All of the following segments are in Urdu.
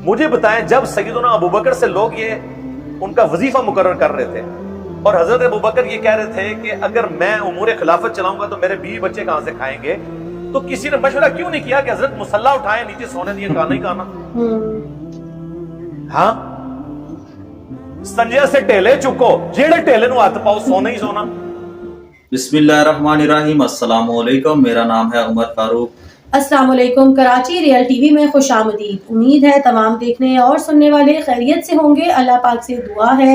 مجھے بتائیں جب سیدنا ابوبکر سے لوگ یہ ان کا وظیفہ مقرر کر رہے تھے اور حضرت ابوبکر یہ کہہ رہے تھے کہ اگر میں امور خلافت چلاؤں گا تو میرے بیوی بچے کہاں سے کھائیں گے، تو کسی نے مشورہ کیوں نہیں کیا کہ حضرت مصلی اٹھائیں، نیچے سونے دیے، کھانا ہی کھانا؟ ہاں، سنجے سے ٹیلے چکو، جیڑے ٹیلے نو ہاتھ پاؤ، سونا ہی سونا۔ بسم اللہ الرحمن الرحیم۔ السلام علیکم، میرا نام ہے عمر فاروق۔ السلام علیکم۔ کراچی ریئل ٹی وی میں خوش آمدید۔ امید ہے تمام دیکھنے اور سننے والے خیریت سے ہوں گے۔ اللہ پاک سے دعا ہے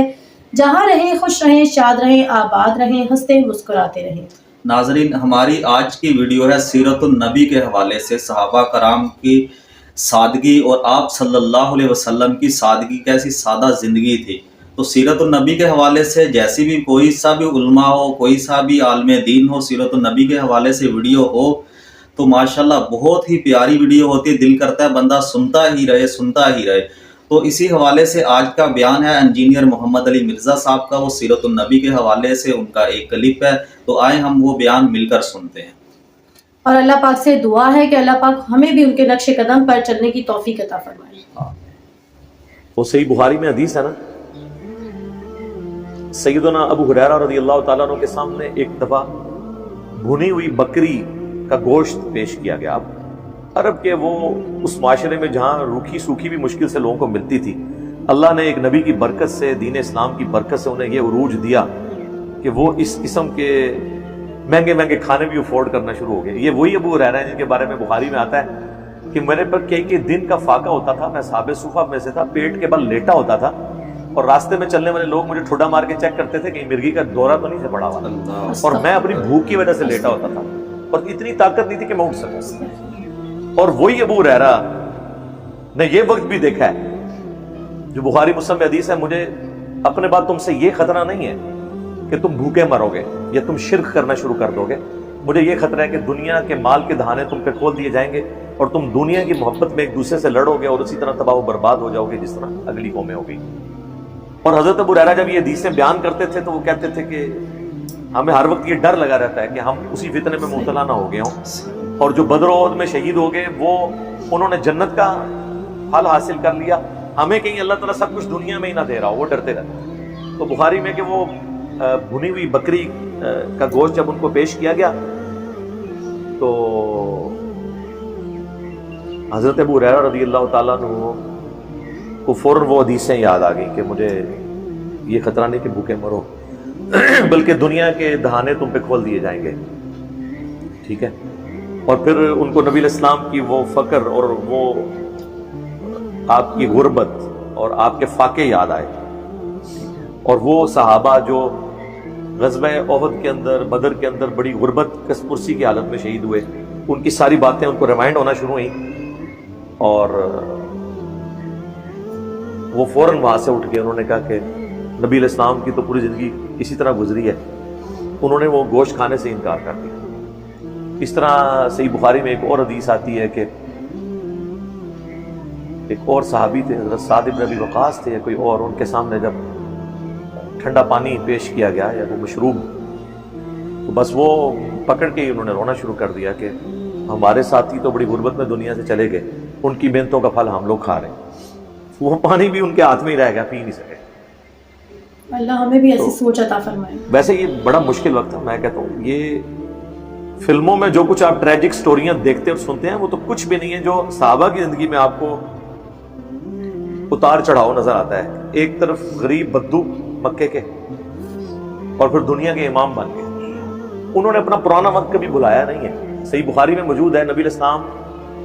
جہاں رہیں خوش رہیں، شاد رہیں، آباد رہیں، ہنستے مسکراتے رہیں۔ ناظرین، ہماری آج کی ویڈیو ہے سیرت النبی کے حوالے سے، صحابہ کرام کی سادگی اور آپ صلی اللہ علیہ وسلم کی سادگی، کیسی سادہ زندگی تھی۔ تو سیرت النبی کے حوالے سے جیسی بھی کوئی سا بھی علماء ہو، کوئی سا بھی عالم دین ہو، سیرت النبی کے حوالے سے ویڈیو ہو تو ماشاءاللہ بہت ہی پیاری ویڈیو ہوتی ہے، دل کرتا ہے بندہ سنتا ہی رہے۔ تو اسی حوالے سے آج کا بیان ہے انجینئر محمد علی مرزا صاحب کا، وہ سیرت النبی کے حوالے سے ان کا ایک کلپ ہے، تو آئیں ہم وہ بیان مل کر سنتے ہیں۔ اور اللہ پاک سے دعا ہے کہ اللہ پاک ہمیں بھی ان کے نقش قدم پر چلنے کی توفیق عطا فرمائے۔ وہ صحیح بخاری میں حدیث ہے نا، سیدنا ابو ہریرہ رضی اللہ تعالیٰ عنہ کے سامنے ایک دفعہ بھنی ہوئی بکری کا گوشت پیش کیا گیا۔ عرب کے وہ اس معاشرے میں جہاں روکھی سوکھی بھی مشکل سے لوگوں کو ملتی تھی، اللہ نے ایک نبی کی برکت سے، دین اسلام کی برکت سے انہیں یہ عروج دیا کہ وہ اس قسم کے مہنگے مہنگے کھانے بھی افورڈ کرنا شروع ہو گئے۔ یہ وہی ابو ہریرہ ہیں جن کے بارے میں بخاری میں آتا ہے کہ میرے پر کئی دن کا فاقہ ہوتا تھا، میں اصحاب صفہ میں سے تھا، پیٹ کے بل لیٹا ہوتا تھا اور راستے میں چلنے والے لوگ مجھے ٹھوڈا مار کے چیک کرتے تھے کہ مرغی کا دورہ تو نہیں سے پڑا ہوا، اور میں اپنی بھوک کی وجہ سے لیٹا ہوتا تھا اور اتنی طاقت نہیں تھی کہ میں اٹھ سکوں۔ اور وہی ابو ہریرہ نے یہ وقت بھی دیکھا ہے جو بخاری مسلم میں حدیث ہے، مجھے اپنے بعد تم سے یہ خطرہ نہیں ہے کہ تم بھوکے مرو گے یا تم شرک کرنا شروع کر دو گے، مجھے یہ خطرہ ہے کہ دنیا کے مال کے دہانے تم پہ کھول دیے جائیں گے اور تم دنیا کی محبت میں ایک دوسرے سے لڑو گے اور اسی طرح تباہ و برباد ہو جاؤ گے جس طرح اگلی قومیں ہو گئی۔ اور حضرت ابو ہریرہ جب یہ حدیثیں بیان کرتے تھے تو وہ کہتے تھے کہ ہمیں ہر وقت یہ ڈر لگا رہتا ہے کہ ہم اسی فتنے میں مبتلا نہ ہو گئے ہوں، اور جو بدر و احد میں شہید ہو گئے وہ انہوں نے جنت کا پھل حاصل کر لیا، ہمیں کہیں اللہ تعالیٰ سب کچھ دنیا میں ہی نہ دے رہا ہو، وہ ڈرتے رہتے۔ تو بخاری میں کہ وہ بھنی ہوئی بکری کا گوشت جب ان کو پیش کیا گیا تو حضرت ابو ہریرہ رضی اللہ تعالیٰ عنہ کو فوراً وہ حدیثیں یاد آ گئیں کہ مجھے یہ خطرہ نہیں کہ بھوکے مرو بلکہ دنیا کے دہانے تم پہ کھول دیے جائیں گے، ٹھیک ہے۔ اور پھر ان کو نبی الاسلام کی وہ فقر اور وہ آپ کی غربت اور آپ کے فاقے یاد آئے، اور وہ صحابہ جو غزوہ احد کے اندر، بدر کے اندر بڑی غربت کس پرسی کی حالت میں شہید ہوئے، ان کی ساری باتیں ان کو ریمائنڈ ہونا شروع ہوئیں، اور وہ فوراً وہاں سے اٹھ گئے۔ انہوں نے کہا کہ نبی علیہ السلام کی تو پوری زندگی اسی طرح گزری ہے، انہوں نے وہ گوشت کھانے سے انکار کر دیا۔ اس طرح صحیح بخاری میں ایک اور حدیث آتی ہے کہ ایک اور صحابی تھے، حضرت سعد بن ابی وقاص تھے یا کوئی اور، ان کے سامنے جب ٹھنڈا پانی پیش کیا گیا یا وہ مشروب، تو بس وہ پکڑ کے انہوں نے رونا شروع کر دیا کہ ہمارے ساتھی تو بڑی غربت میں دنیا سے چلے گئے، ان کی محنتوں کا پھل ہم لوگ کھا رہے ہیں۔ وہ پانی بھی ان کے ہاتھ میں ہی رہ گیا، پی نہیں سکے۔ اللہ ہمیں بھی ایسی سوچ عطا فرمائے۔ ویسے یہ بڑا مشکل وقت ہے، میں کہتا ہوں یہ فلموں میں جو کچھ آپ ٹریجک سٹوریاں دیکھتے اور سنتے ہیں وہ تو کچھ بھی نہیں ہے جو صحابہ کی زندگی میں آپ کو اتار چڑھاؤ نظر آتا ہے۔ ایک طرف غریب بدو مکے کے اور پھر دنیا کے امام بن گئے، انہوں نے اپنا پرانا وقت کبھی بھلایا نہیں ہے۔ صحیح بخاری میں موجود ہے، نبی علیہ السلام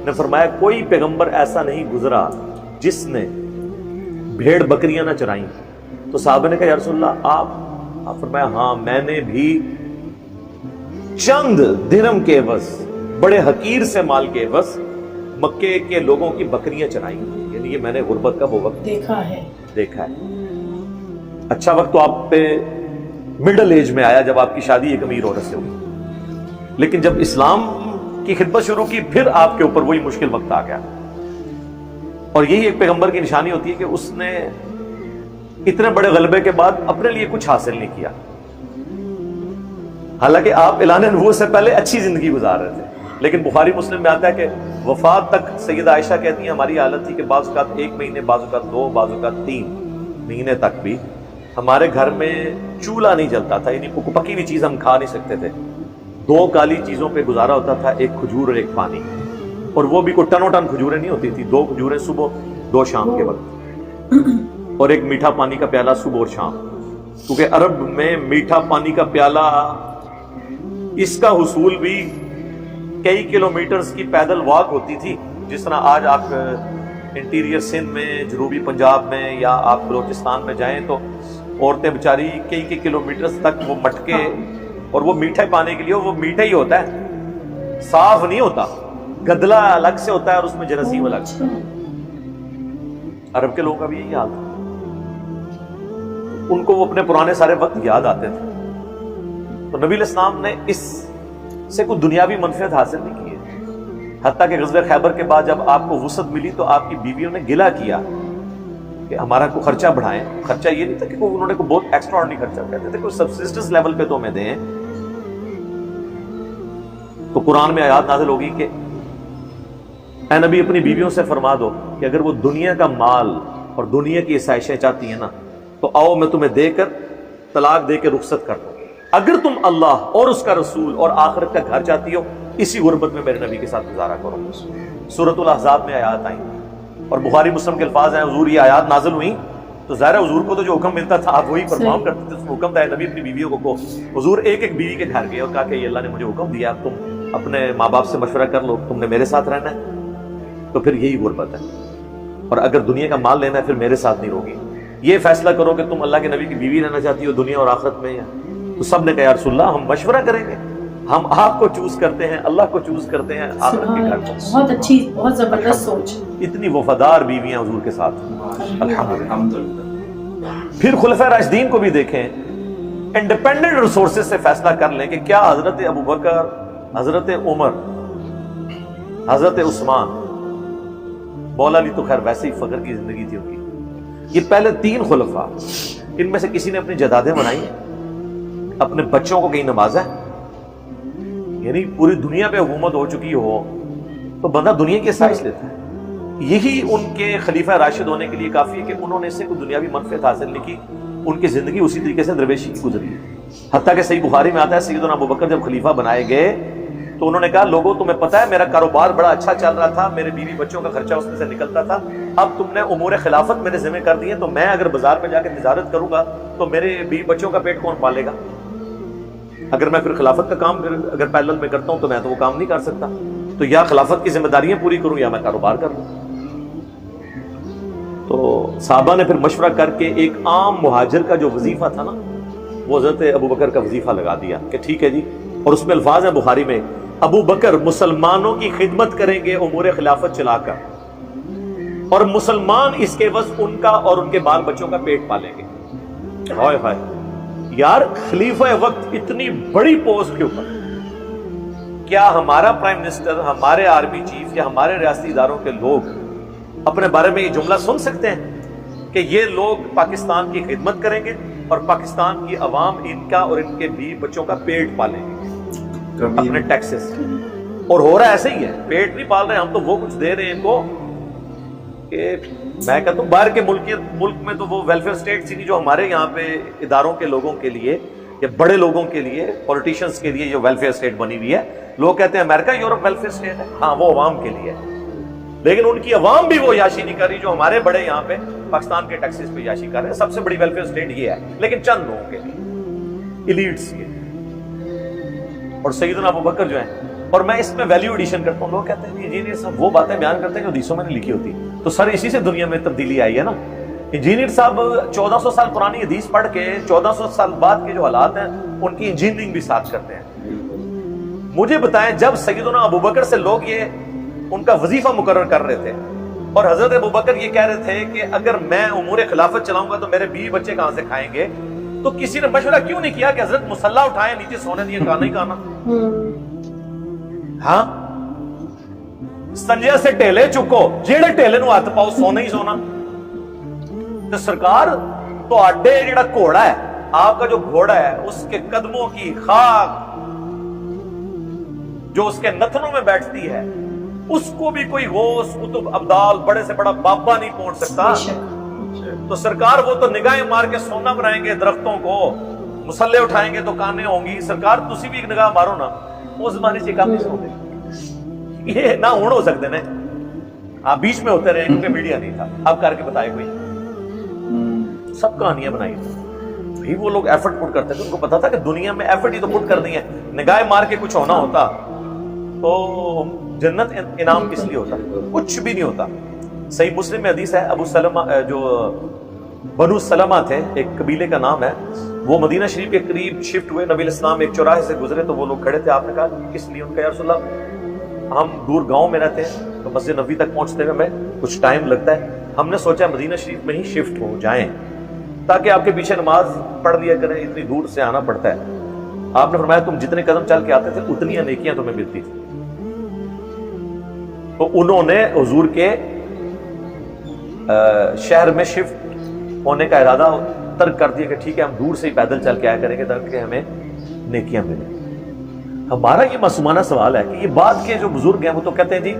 نے فرمایا کوئی پیغمبر ایسا نہیں گزرا جس نے بھیڑ بکریاں نہ چرائیں۔ تو صحابہ نے کہا یا رسول اللہ آپ فرمایا ہاں میں نے بھی چند درہم کے عوض، بڑے حقیر سے مال کے عوض مکے کے لوگوں کی بکریاں چرائیں، یعنی یہ میں نے غربت کا وہ وقت دیکھا ہے۔ اچھا وقت تو آپ پہ مڈل ایج میں آیا جب آپ کی شادی ایک امیر عورت سے ہوئی، لیکن جب اسلام کی خدمت شروع کی پھر آپ کے اوپر وہی مشکل وقت آ گیا۔ اور یہی ایک پیغمبر کی نشانی ہوتی ہے کہ اس نے اتنے بڑے غلبے کے بعد اپنے لیے کچھ حاصل نہیں کیا، حالانکہ آپ اعلان نبوت سے پہلے اچھی زندگی گزار رہے تھے، لیکن بخاری مسلم میں آتا ہے کہ وفات تک سیدہ عائشہ کہتی ہیں ہماری حالت تھی کہ بعض اوقات 1 مہینے، بعض اوقات 2، بعض اوقات 3 مہینے تک بھی ہمارے گھر میں چولہا نہیں جلتا تھا، یعنی پکی ہوئی چیز ہم کھا نہیں سکتے تھے۔ 2 کالی چیزوں پہ گزارا ہوتا تھا، ایک کھجور اور ایک پانی، اور وہ بھی کوئی ٹنو ٹن کھجوریں نہیں ہوتی تھی، 2 کھجوریں صبح 2 شام کے وقت، اور ایک میٹھا پانی کا پیالہ صبح اور شام، کیونکہ عرب میں میٹھا پانی کا پیالہ اس کا حصول بھی کئی کلومیٹرز کی پیدل واک ہوتی تھی۔ جس طرح آج آپ انٹیریئر سندھ میں، جنوبی پنجاب میں، یا آپ بلوچستان میں جائیں تو عورتیں بیچاری کئی کلومیٹرز تک وہ مٹکے، اور وہ میٹھے پانے کے لیے وہ میٹھا ہی ہوتا ہے، صاف نہیں ہوتا، گدلا الگ سے ہوتا ہے اور اس میں جراثیم الگ سے۔ عرب کے لوگوں کا بھی یہی حال تھا، ان کو وہ اپنے پرانے سارے وقت یاد آتے تھے۔ تو نبی علیہ السلام نے اس سے کوئی دنیاوی منفعت حاصل نہیں کی ہے، حتیٰ کہ غزوہ خیبر کے بعد جب آپ کو وسعت ملی تو آپ کی بیویوں نے گلہ کیا کہ ہمارا کوئی خرچہ بڑھائیں۔ خرچہ یہ نہیں تھا کہ انہوں نے کوئی بہت ایکسٹرا آرڈنری خرچہ، کہتے تھے کوئی سبسسٹنس لیول پہ تو ہمیں دیں۔ تو قرآن میں آیات نازل ہوگی کہ اے نبی اپنی بیویوں سے فرما دو کہ اگر وہ دنیا کا مال اور دنیا کی عیشائشیں چاہتی ہیں نا تو آؤ میں تمہیں دے کر طلاق دے کے رخصت کر دوں۔ اگر تم اللہ اور اس کا رسول اور آخرت کا گھر چاہتی ہو، اسی غربت میں میرے نبی کے ساتھ گزارا کرو۔ سورۃ الاحزاب میں آیات آئیں اور بخاری مسلم کے الفاظ ہیں، حضور یہ آیات نازل ہوئیں تو ظاہر حضور کو تو جو حکم ملتا تھا آپ وہی پرفارم کرتے تھے۔ اس میں حکم تھا نبی اپنی بیویوں کو حضور ایک بیوی کے گھر گئے اور کہا کہ یہ اللہ نے مجھے حکم دیا، اب تم اپنے ماں باپ سے مشورہ کر لو، تم نے میرے ساتھ رہنا ہے تو پھر یہی غربت ہے، اور اگر دنیا کا مال لینا ہے پھر میرے ساتھ نہیں رہوگی۔ یہ فیصلہ کرو کہ تم اللہ کے نبی کی بیوی رہنا چاہتی ہو دنیا اور آخرت میں، یا تو سب نے کہا یا رسول اللہ ہم مشورہ کریں گے، ہم آپ کو چوز کرتے ہیں، اللہ کو چوز کرتے ہیں آخرت کے گھر کو۔ بہت اچھی، بہت زبردست سوچ، اتنی وفادار بیویاں حضور کے ساتھ، الحمدللہ۔ پھر خلفائے راشدین کو بھی دیکھیں، انڈیپینڈنٹ ریسورسز سے فیصلہ کر لیں کہ کیا حضرت ابوبکر، حضرت عمر، حضرت عثمان، مولا علی تو خیر ویسے ہی فخر کی زندگی تھی ان کی، یہ پہلے 3 خلفاء، ان میں سے کسی نے اپنی جائیدادیں بنائی ہیں، اپنے بچوں کو کہیں نوازا ہے، یعنی پوری دنیا پہ حکومت ہو چکی ہو تو بندہ دنیا کی آسائش لیتا ہے۔ یہی ان کے خلیفہ راشد ہونے کے لیے کافی ہے کہ انہوں نے اس سے کوئی دنیاوی منفعت حاصل نہیں کی، ان کی زندگی اسی طریقے سے درویشی کی گزری ہے۔ حتیٰ کہ صحیح بخاری میں آتا ہے سیدنا ابوبکر جب خلیفہ بنائے گئے تو انہوں نے کہا لوگوں تمہیں پتہ ہے میرا کاروبار بڑا اچھا چل رہا تھا، میرے بیوی بچوں کا خرچہ اس میں سے نکلتا تھا، اب تم نے امور خلافت میرے ذمہ کر دی ہے تو میں اگر بازار میں جا کے تجارت کروں گا تو میرے بیوی بچوں کا پیٹ کون پالے گا؟ اگر میں پھر خلافت کا کام اگر پیرلل میں کرتا ہوں تو میں تو وہ کام نہیں کر سکتا، تو یا خلافت کی ذمہ داریاں پوری کروں یا میں کاروبار کر لوں۔ تو صحابہ نے پھر مشورہ کر کے ایک عام مہاجر کا جو وظیفہ تھا نا وہ حضرت ابوبکر کا وظیفہ لگا دیا کہ ٹھیک ہے جی، اور اس میں الفاظ ہیں بخاری میں ابوبکر مسلمانوں کی خدمت کریں گے امور خلافت چلا کر، اور مسلمان اس کے عوض ان کا اور ان کے بال بچوں کا پیٹ پالیں گے۔ ہائے ہائے یار، خلیفہ وقت اتنی بڑی پوسٹ کے اوپر کیا ہمارا پرائم منسٹر، ہمارے آرمی چیف یا ہمارے ریاستی اداروں کے لوگ اپنے بارے میں یہ جملہ سن سکتے ہیں کہ یہ لوگ پاکستان کی خدمت کریں گے اور پاکستان کی عوام ان کا اور ان کے بیوی بچوں کا پیٹ پالیں گے اپنے ٹیکسز سے؟ اور ہو رہا ایسے ہی ہے، پیٹ نہیں پال رہے ہم تو وہ کچھ دے رہے ہیں ان کو کہ میں کہتا ہوں باہر کے ملک میں تو وہ ویلفیئر اسٹیٹ تھی جو ہمارے یہاں پہ اداروں کے لوگوں کے لیے یا بڑے لوگوں کے لیے، پولیٹیشینز کے لیے جو ویلفیئر اسٹیٹ بنی ہوئی ہے، لوگ کہتے ہیں امریکہ یورپ ویلفیئر اسٹیٹ ہے، ہاں وہ عوام کے لیے ہے، لیکن ان کی عوام بھی وہ یاشی نہیں کر رہی جو ہمارے بڑے یہاں پہ پاکستان کے ٹیکسز پہ یاشی کر رہے ہیں۔ سب سے بڑی ویلفیئر اسٹیٹ یہ ہے، لیکن چند لوگوں کے لیے، ایلیٹس کے لیے۔ اور سیدنا ابوبکر جو ہیں، اور میں اس میں ویلیو ایڈیشن کرتا ہوں، لوگ کہتے ہیں انجینئر صاحب وہ باتیں بیان کرتے ہیں جو حدیثوں میں نے لکھی ہوتی، تو سر اسی سے دنیا میں تبدیلی آئی ہے نا۔ انجینئر صاحب 1400 سال پرانی حدیث پڑھ کے 1400 سال بعد کے جو حالات ہیں ان کی انجینئرنگ بھی ساتھ کرتے ہیں۔ مجھے بتائیں جب سیدنا ابوبکر سے لوگ یہ ان کا وظیفہ مقرر کر رہے تھے اور حضرت ابوبکر یہ کہہ رہے تھے کہ اگر میں امور خلافت چلاؤں گا تو میرے بیوی بچے کہاں سے کھائیں گے، تو کسی نے مشورہ کیوں نہیں کیا کہ حضرت مصلا اٹھائیں نیچے سونے دیے کھانا ہی کھانا؟ ہاں سنجے سے ٹیلے چکو جیڑے ٹیلے نو ہاتھ پاؤ سونا ہی سونا۔ تو سرکار تو اڈے جڑا گھوڑا ہے آپ کا جو گھوڑا ہے اس کے قدموں کی خاک جو اس کے نتنوں میں بیٹھتی ہے اس کو بھی کوئی غوث قطب ابدال بڑے سے بڑا بابا نہیں پہنچ سکتا. بے شک. تو سرکار وہ تو نگاہیں مار کے سونا بنائیں گے درختوں کو, مسلح اٹھائیں گے تو کانیں ہوں گی. سرکار تسی بھی ایک نگاہ مارو نا, اس زمانے سے کام نہیں ہوتے. یہ نہ ہون ہو سکتے نا, آپ بیچ میں ہوتے رہے کیونکہ میڈیا نہیں تھا. اب کر کے بتائے کوئی, سب کہانیاں بنائی تھی. وہ لوگ ایفرٹ پٹ کرتے تھے, ان کو پتا تھا کہ دنیا میں ایفرٹ ہی تو پٹ کرنی ہے. نگاہ مار کے کچھ ہونا ہوتا تو جنت انعام کس لیے ہوتا, کچھ بھی نہیں ہوتا. صحیح مسلم میں حدیث ہے, ابو سلمہ جو بنو سلمہ تھے, ایک قبیلے کا نام ہے, وہ مدینہ شریف کے قریب شفٹ ہوئے. نبی علیہ السلام ایک چوراہے سے گزرے تو وہ لوگ کھڑے تھے. آپ نے کہا کس لیے؟ ان کا یا رسول اللہ ہم دور گاؤں میں رہتے ہیں تو مسجد نبوی تک پہنچتے ہوئے ہمیں کچھ ٹائم لگتا ہے, ہم نے سوچا مدینہ شریف میں ہی شفٹ ہو جائیں تاکہ آپ کے پیچھے نماز پڑھ لیا کریں, اتنی دور سے آنا پڑتا ہے. آپ نے فرمایا تم جتنے قدم چل کے آتے تھے اتنی نیکیاں تمہیں ملتی تھی. تو انہوں نے حضور کے شہر میں شفٹ ہونے کا ارادہ ترک کر دیا کہ ٹھیک ہے ہم دور سے ہی پیدل چل کے آیا کریں گے تاکہ ہمیں نیکیاں ملیں. ہمارا یہ معصومانہ سوال ہے کہ یہ بعد کے جو بزرگ ہیں وہ تو کہتے ہیں جی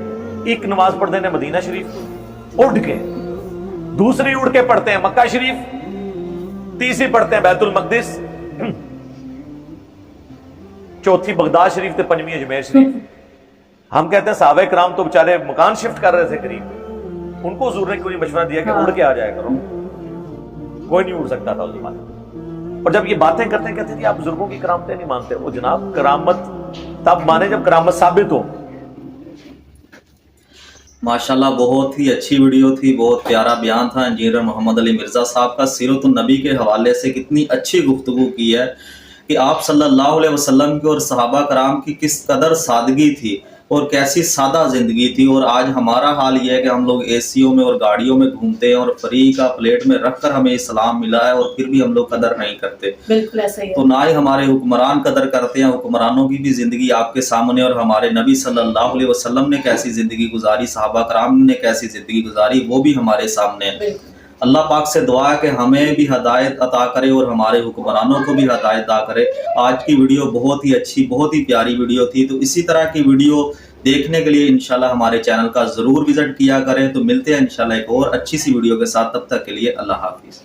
ایک نماز پڑھ دینے مدینہ شریف اڑ کے, دوسری اڑ کے پڑھتے ہیں مکہ شریف, تیسری پڑھتے ہیں بیت المقدس, چوتھی بغداد شریف تے پنجویں اجمیر شریف. ہم کہتے ہیں صحابہ کرام تو بیچارے مکان شفٹ کر رہے تھے قریب, ان کو حضور نے کوئی مشورہ دیا کہ اڑ کے آ جایا کرو. کوئی نہیں اڑ سکتا تھا اس زمانے میں. اور جب یہ باتیں کرتے ہیں کہتے ہیں آپ بزرگوں کی کرامتیں نہیں مانتے. وہ جناب کرامت تب مانے جب کرامت ثابت ہو. ماشاءاللہ بہت ہی اچھی ویڈیو تھی, بہت پیارا بیان تھا انجینئر محمد علی مرزا صاحب کا. سیرت النبی کے حوالے سے کتنی اچھی گفتگو کی ہے کہ آپ صلی اللہ علیہ وسلم کی اور صحابہ کرام کی کس قدر سادگی تھی اور کیسی سادہ زندگی تھی. اور آج ہمارا حال یہ ہے کہ ہم لوگ اے سیوں میں اور گاڑیوں میں گھومتے ہیں اور فری کا پلیٹ میں رکھ کر ہمیں اسلام ملا ہے اور پھر بھی ہم لوگ قدر نہیں کرتے. بالکل ایسا ہی. تو نہ ہی ہمارے حکمران قدر کرتے ہیں. حکمرانوں کی بھی زندگی آپ کے سامنے, اور ہمارے نبی صلی اللہ علیہ وسلم نے کیسی زندگی گزاری, صحابہ کرام نے کیسی زندگی گزاری, وہ بھی ہمارے سامنے ہے. اللہ پاک سے دعا ہے کہ ہمیں بھی ہدایت عطا کرے اور ہمارے حکمرانوں کو بھی ہدایت عطا کرے. آج کی ویڈیو بہت ہی اچھی, بہت ہی پیاری ویڈیو تھی. تو اسی طرح کی ویڈیو دیکھنے کے لیے انشاءاللہ ہمارے چینل کا ضرور وزٹ کیا کریں. تو ملتے ہیں انشاءاللہ ایک اور اچھی سی ویڈیو کے ساتھ, تب تک کے لیے اللہ حافظ.